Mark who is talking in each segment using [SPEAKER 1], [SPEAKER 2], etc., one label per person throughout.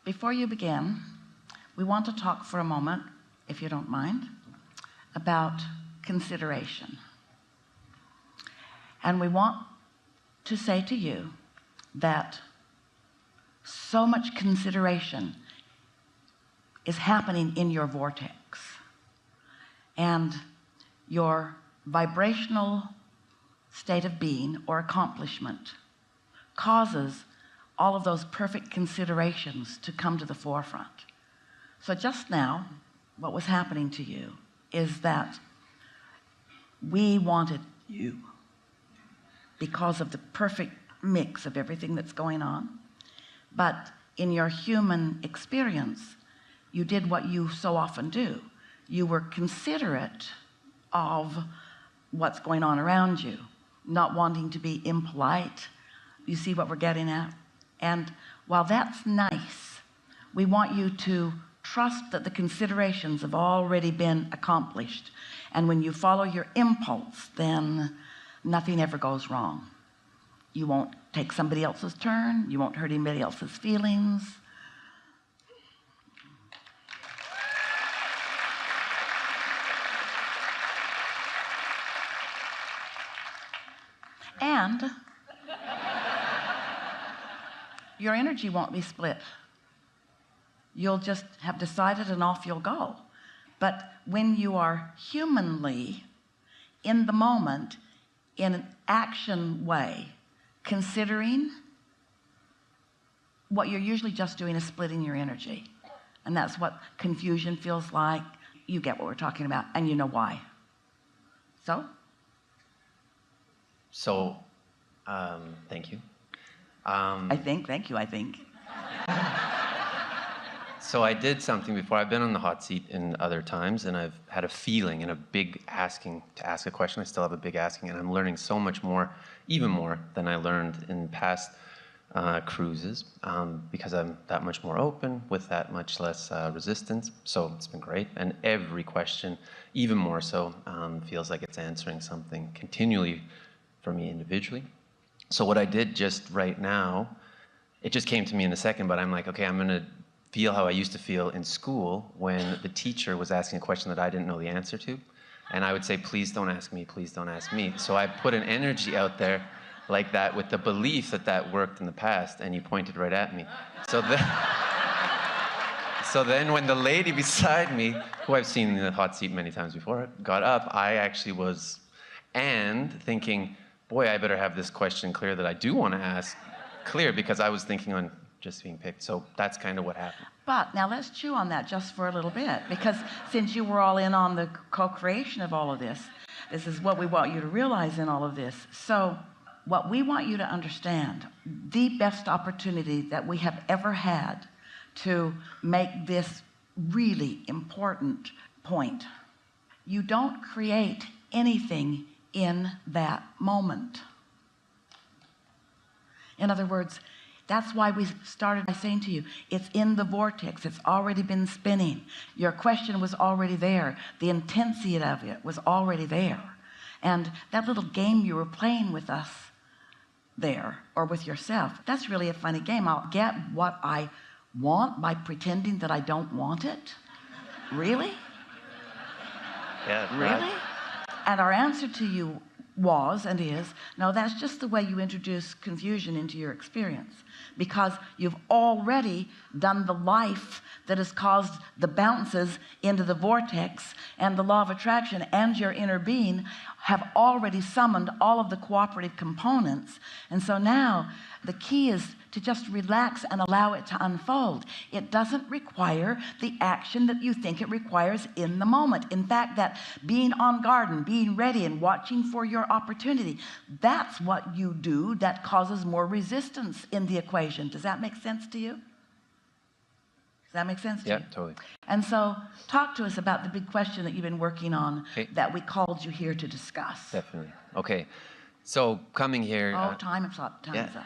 [SPEAKER 1] Before you begin, we want to talk for a moment, if you don't mind, about consideration. And we want to say to you that so much consideration is happening in your vortex, and your vibrational state of being or accomplishment causes all of those perfect considerations to come to the forefront. So just now, what was happening to you is that we wanted you because of the perfect mix of everything that's going on. But in your human experience, you did what you so often do. You were considerate of what's going on around you, not wanting to be impolite. You see what we're getting at? And while that's nice, we want you to trust that the considerations have already been accomplished. And when you follow your impulse, then nothing ever goes wrong. You won't take somebody else's turn. You won't hurt anybody else's feelings. And your energy won't be split. You'll just have decided and off you'll go. But when you are humanly in the moment, in an action way, considering, what you're usually just doing is splitting your energy. And that's what confusion feels like. You get what we're talking about, and you know why. So,
[SPEAKER 2] thank you.
[SPEAKER 1] Thank you, I think.
[SPEAKER 2] So I did something before. I've been on the hot seat in other times, and I've had a feeling and a big asking to ask a question. I still have a big asking, and I'm learning so much more, even more than I learned in past cruises, because I'm that much more open with that much less resistance. So it's been great. And every question, even more so, feels like it's answering something continually for me individually. So what I did just right now, it just came to me in a second, but I'm like, okay, I'm going to feel how I used to feel in school when the teacher was asking a question that I didn't know the answer to. And I would say, please don't ask me, please don't ask me. So I put an energy out there like that with the belief that that worked in the past, and he pointed right at me. So then when the lady beside me, who I've seen in the hot seat many times before, got up, I actually was, and thinking, boy, I better have this question clear that I do want to ask clear, because I was thinking on just being picked. So that's kind of what happened.
[SPEAKER 1] But now let's chew on that just for a little bit, because since you were all in on the co-creation of all of this, this is what we want you to realize in all of this. So what we want you to understand, the best opportunity that we have ever had to make this really important point, you don't create anything in that moment. In other words, that's why we started by saying to you, it's in the vortex. It's already been spinning. Your question was already there. The intensity of it was already there. And that little game you were playing with us there, or with yourself, that's really a funny game. I'll get what I want by pretending that I don't want it. Really?
[SPEAKER 2] Yeah.
[SPEAKER 1] Really? And our answer to you was and is, no, that's just the way you introduce confusion into your experience, because you've already done the life that has caused the bounces into the vortex, and the law of attraction and your inner being have already summoned all of the cooperative components. And so now the key is to just relax and allow it to unfold. It doesn't require the action that you think it requires in the moment. In fact, that being on guard and being ready and watching for your opportunity, that's what you do that causes more resistance in the equation. Does that make sense to you? Does that make sense to you?
[SPEAKER 2] Yeah, totally.
[SPEAKER 1] And so talk to us about the big question that you've been working on, that we called you here to discuss.
[SPEAKER 2] Definitely. Okay. So coming here.
[SPEAKER 1] Time is up. Time is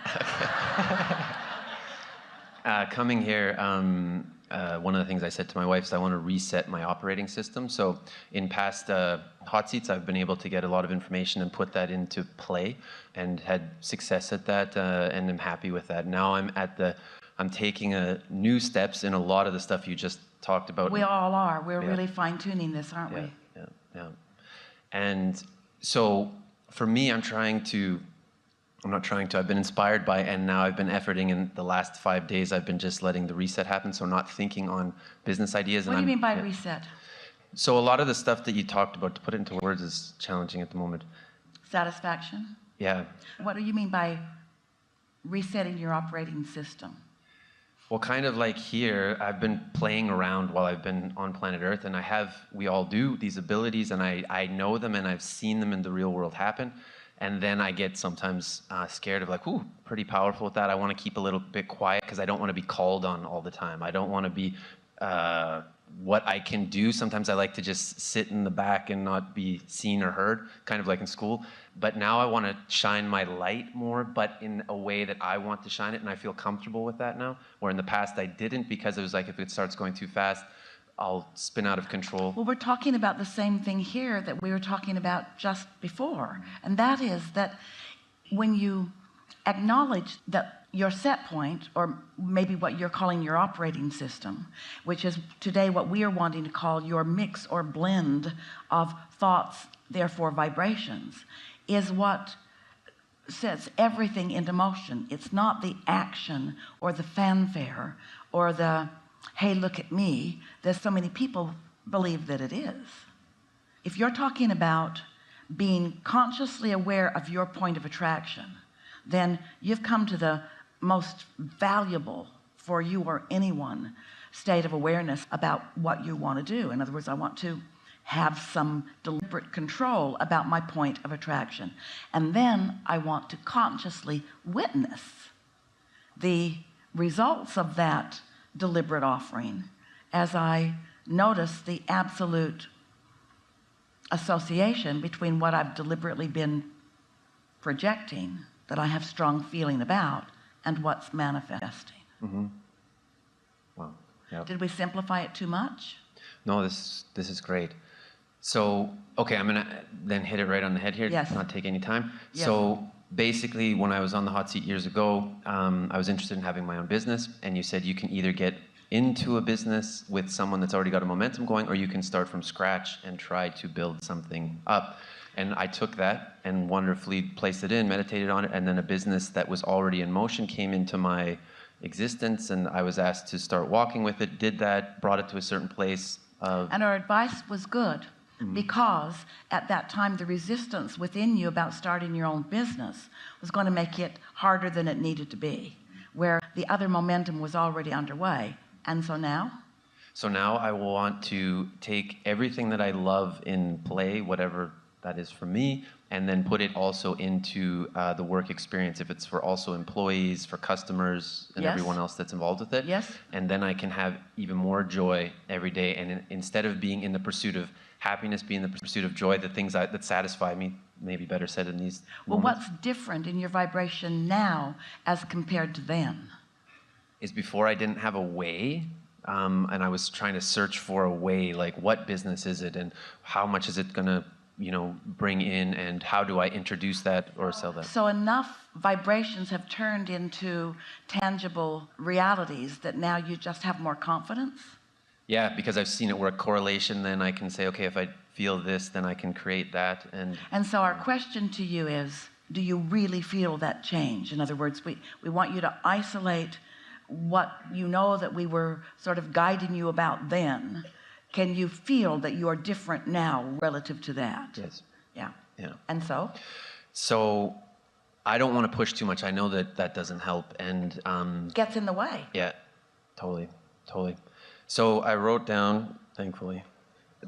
[SPEAKER 1] up.
[SPEAKER 2] Coming here, one of the things I said to my wife is I want to reset my operating system. So in past hot seats, I've been able to get a lot of information and put that into play, and had success at that, and I'm happy with that. Now I'm at the I'm taking new steps in a lot of the stuff you just talked about.
[SPEAKER 1] We all are. We're
[SPEAKER 2] Yeah.
[SPEAKER 1] really fine-tuning this, aren't we?
[SPEAKER 2] Yeah. And so for me, I've been inspired by, and now I've been efforting in the last 5 days, I've been just letting the reset happen. So not thinking on business ideas.
[SPEAKER 1] What do you mean by reset?
[SPEAKER 2] So a lot of the stuff that you talked about, to put it into words, is challenging at the moment.
[SPEAKER 1] Satisfaction?
[SPEAKER 2] Yeah.
[SPEAKER 1] What do you mean by resetting your operating system?
[SPEAKER 2] Well, kind of like here, I've been playing around while I've been on planet Earth, and we all do these abilities, and I know them, and I've seen them in the real world happen. And then I get sometimes scared of like, ooh, pretty powerful with that. I want to keep a little bit quiet because I don't want to be called on all the time. I don't want to be what I can do. Sometimes I like to just sit in the back and not be seen or heard, kind of like in school. But now I want to shine my light more, but in a way that I want to shine it, and I feel comfortable with that now. Where in the past I didn't, because it was like, if it starts going too fast, I'll spin out of control. Well,
[SPEAKER 1] we're talking about the same thing here that we were talking about just before. And that is that when you acknowledge that your set point, or maybe what you're calling your operating system, which is today what we are wanting to call your mix or blend of thoughts, therefore vibrations, is what sets everything into motion. It's not the action or the fanfare or the, hey, look at me. There's so many people believe that it is. If you're talking about being consciously aware of your point of attraction, then you've come to the most valuable for you or anyone state of awareness about what you want to do. In other words, I want to have some deliberate control about my point of attraction. And then I want to consciously witness the results of that deliberate offering as I notice the absolute association between what I've deliberately been projecting, that I have strong feeling about, and what's manifesting.
[SPEAKER 2] Mm-hmm. Wow. Yep.
[SPEAKER 1] Did we simplify it too much?
[SPEAKER 2] No, this is great. So, okay, I'm gonna then hit it right on the head here.
[SPEAKER 1] Yes.
[SPEAKER 2] Not take any time.
[SPEAKER 1] Yes.
[SPEAKER 2] So basically, when I was on the hot seat years ago, I was interested in having my own business, and you said you can either get into a business with someone that's already got a momentum going, or you can start from scratch and try to build something up. And I took that and wonderfully placed it in, meditated on it, and then a business that was already in motion came into my existence, and I was asked to start walking with it, did that, brought it to a certain place.
[SPEAKER 1] And our advice was good. Mm-hmm. Because at that time the resistance within you about starting your own business was going to make it harder than it needed to be, where the other momentum was already underway. And so now?
[SPEAKER 2] So now I want to take everything that I love in play, whatever that is for me, and then put it also into the work experience, if it's for also employees, for customers, and
[SPEAKER 1] yes.
[SPEAKER 2] everyone else that's involved with it.
[SPEAKER 1] Yes.
[SPEAKER 2] And then I can have even more joy every day, and instead of being in the pursuit of happiness, be in the pursuit of joy, the things that satisfy me, maybe better said in these
[SPEAKER 1] Well,
[SPEAKER 2] moments.
[SPEAKER 1] what's different in your vibration now as compared to then?
[SPEAKER 2] Is before I didn't have a way, and I was trying to search for a way, like what business is it, and how much is it gonna, bring in, and how do I introduce that or sell that?
[SPEAKER 1] So enough vibrations have turned into tangible realities that now you just have more confidence?
[SPEAKER 2] Yeah, because I've seen it work. Correlation, then I can say, okay, if I feel this, then I can create that.
[SPEAKER 1] And so our question to you is, do you really feel that change? In other words, we want you to isolate what you know that we were sort of guiding you about then. Can you feel that you are different now relative to that?
[SPEAKER 2] Yes.
[SPEAKER 1] Yeah.
[SPEAKER 2] Yeah.
[SPEAKER 1] And so?
[SPEAKER 2] So I don't want to push too much. I know that doesn't help. And
[SPEAKER 1] gets in the way.
[SPEAKER 2] Yeah, totally. So I wrote down, thankfully,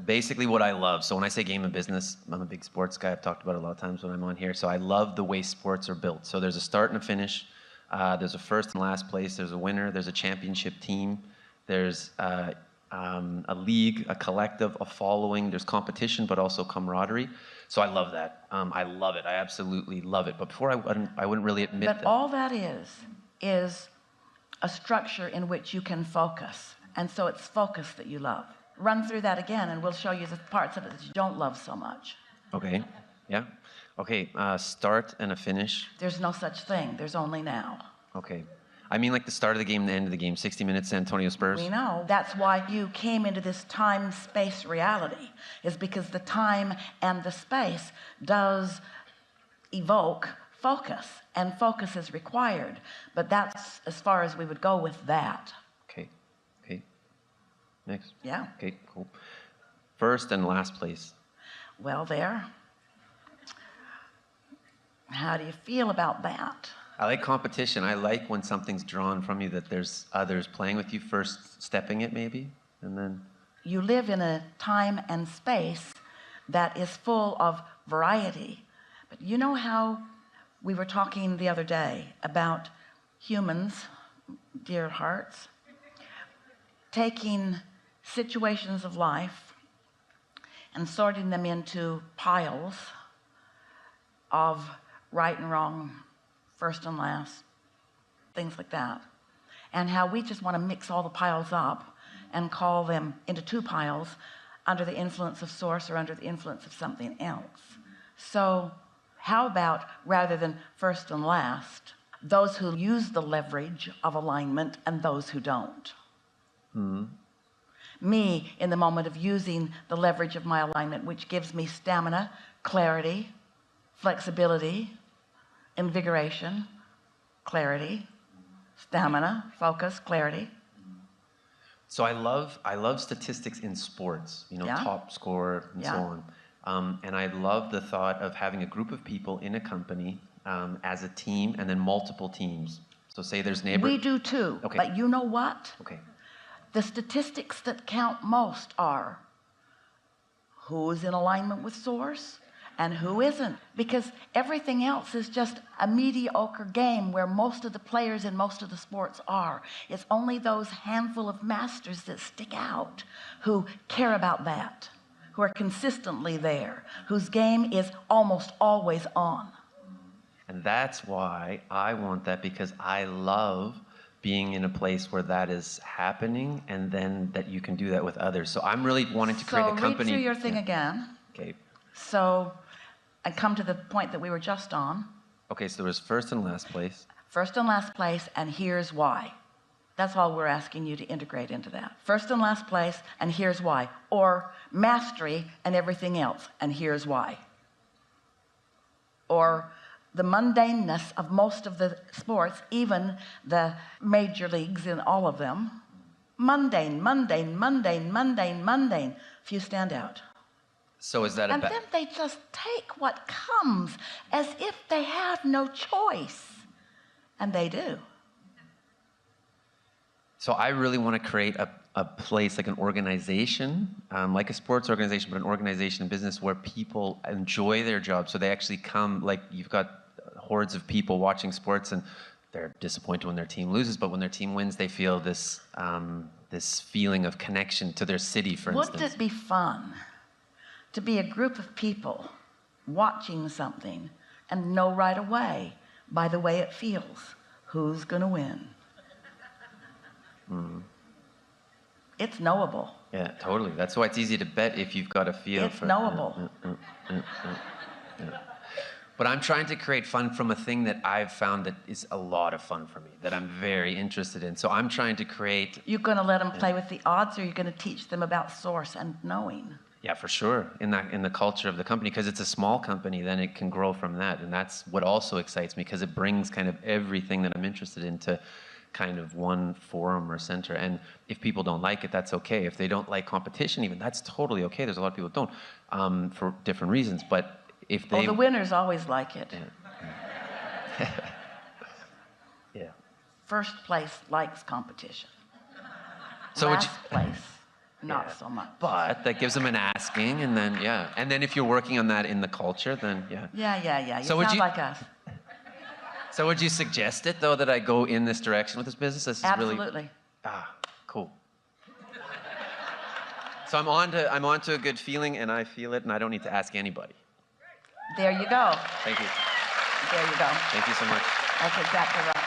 [SPEAKER 2] basically what I love. So when I say game of business, I'm a big sports guy. I've talked about it a lot of times when I'm on here. So I love the way sports are built. So there's a start and a finish. There's a first and last place. There's a winner. There's a championship team. There's a league, a collective, a following. There's competition, but also camaraderie. So I love that. I love it. I absolutely love it. But before I wouldn't really admit that.
[SPEAKER 1] But all that is a structure in which you can focus. And so it's focus that you love. Run through that again, and we'll show you the parts of it that you don't love so much.
[SPEAKER 2] Okay. Yeah. Okay. Start and a finish.
[SPEAKER 1] There's no such thing. There's only now.
[SPEAKER 2] Okay. I mean like the start of the game, the end of the game, 60 minutes, San Antonio Spurs.
[SPEAKER 1] We know. That's why you came into this time-space reality, is because the time and the space does evoke focus, and focus is required. But that's as far as we would go with that.
[SPEAKER 2] Okay. Okay. Next.
[SPEAKER 1] Yeah.
[SPEAKER 2] Okay, cool. First and last place.
[SPEAKER 1] Well, there. How do you feel about that?
[SPEAKER 2] I like competition. I like when something's drawn from you that there's others playing with you, first stepping it maybe, and then...
[SPEAKER 1] You live in a time and space that is full of variety. But you know how we were talking the other day about humans, dear hearts, taking situations of life and sorting them into piles of right and wrong, first and last, things like that, and how we just want to mix all the piles up and call them into two piles under the influence of source or under the influence of something else. So how about, rather than first and last, those who use the leverage of alignment and those who don't? Me, in the moment of using the leverage of my alignment, which gives me stamina, clarity, flexibility, invigoration, clarity, stamina, focus, clarity.
[SPEAKER 2] So I love statistics in sports, you know,
[SPEAKER 1] Yeah.
[SPEAKER 2] top scorer and so
[SPEAKER 1] Yeah.
[SPEAKER 2] on. And I love the thought of having a group of people in a company as a team, and then multiple teams. So say there's
[SPEAKER 1] We do too.
[SPEAKER 2] Okay.
[SPEAKER 1] But you know what?
[SPEAKER 2] Okay.
[SPEAKER 1] The statistics that count most are who's in alignment with source and who isn't, because everything else is just a mediocre game where most of the players in most of the sports are. It's only those handful of masters that stick out who care about that, who are consistently there, whose game is almost always on.
[SPEAKER 2] And that's why I want that, because I love being in a place where that is happening, and then that you can do that with others. So I'm really wanting to create a company.
[SPEAKER 1] So read through your thing again.
[SPEAKER 2] Okay.
[SPEAKER 1] So I come to the point that we were just on.
[SPEAKER 2] Okay, so there was first and last place.
[SPEAKER 1] First and last place, and here's why. That's all we're asking you to integrate into that. First and last place, and here's why. Or mastery and everything else, and here's why. Or the mundaneness of most of the sports, even the major leagues in all of them. Mundane, mundane, mundane, mundane, mundane. Few stand out.
[SPEAKER 2] So is that
[SPEAKER 1] And then they just take what comes as if they have no choice. And they do.
[SPEAKER 2] So I really want to create a place, like an organization, like a sports organization, but an organization in business where people enjoy their job. So they actually come, like you've got hordes of people watching sports, and they're disappointed when their team loses, but when their team wins, they feel this this feeling of connection to their city, for instance.
[SPEAKER 1] Wouldn't it be fun to be a group of people watching something and know right away, by the way it feels, who's going to win? It's knowable.
[SPEAKER 2] Yeah, totally. That's why it's easy to bet if you've got a feel
[SPEAKER 1] It's
[SPEAKER 2] for
[SPEAKER 1] knowable.
[SPEAKER 2] Yeah. But I'm trying to create fun from a thing that I've found that is a lot of fun for me, that I'm very interested in. So I'm trying to create...
[SPEAKER 1] You're going to let them play with the odds, or you're going to teach them about source and knowing?
[SPEAKER 2] Yeah, for sure. In the culture of the company, because it's a small company, then it can grow from that. And that's what also excites me, because it brings kind of everything that I'm interested in to kind of one forum or center. And if people don't like it, that's okay. If they don't like competition even, that's totally okay. There's a lot of people who don't, for different reasons. But if they...
[SPEAKER 1] Oh, the winners always like it.
[SPEAKER 2] Yeah. Yeah.
[SPEAKER 1] First place likes competition.
[SPEAKER 2] So
[SPEAKER 1] Last place, not
[SPEAKER 2] Yeah.
[SPEAKER 1] so much.
[SPEAKER 2] But that gives them an asking, and then, yeah. And then if you're working on that in the culture, then, yeah.
[SPEAKER 1] Yeah. You
[SPEAKER 2] So would
[SPEAKER 1] sound
[SPEAKER 2] you-
[SPEAKER 1] like us.
[SPEAKER 2] So would you suggest it, though, that I go in this direction with this business? This is
[SPEAKER 1] Absolutely.
[SPEAKER 2] really... Cool. So I'm on to a good feeling, and I feel it, and I don't need to ask anybody.
[SPEAKER 1] There you go.
[SPEAKER 2] Thank you.
[SPEAKER 1] There you go.
[SPEAKER 2] Thank you so much.
[SPEAKER 1] That's exactly right.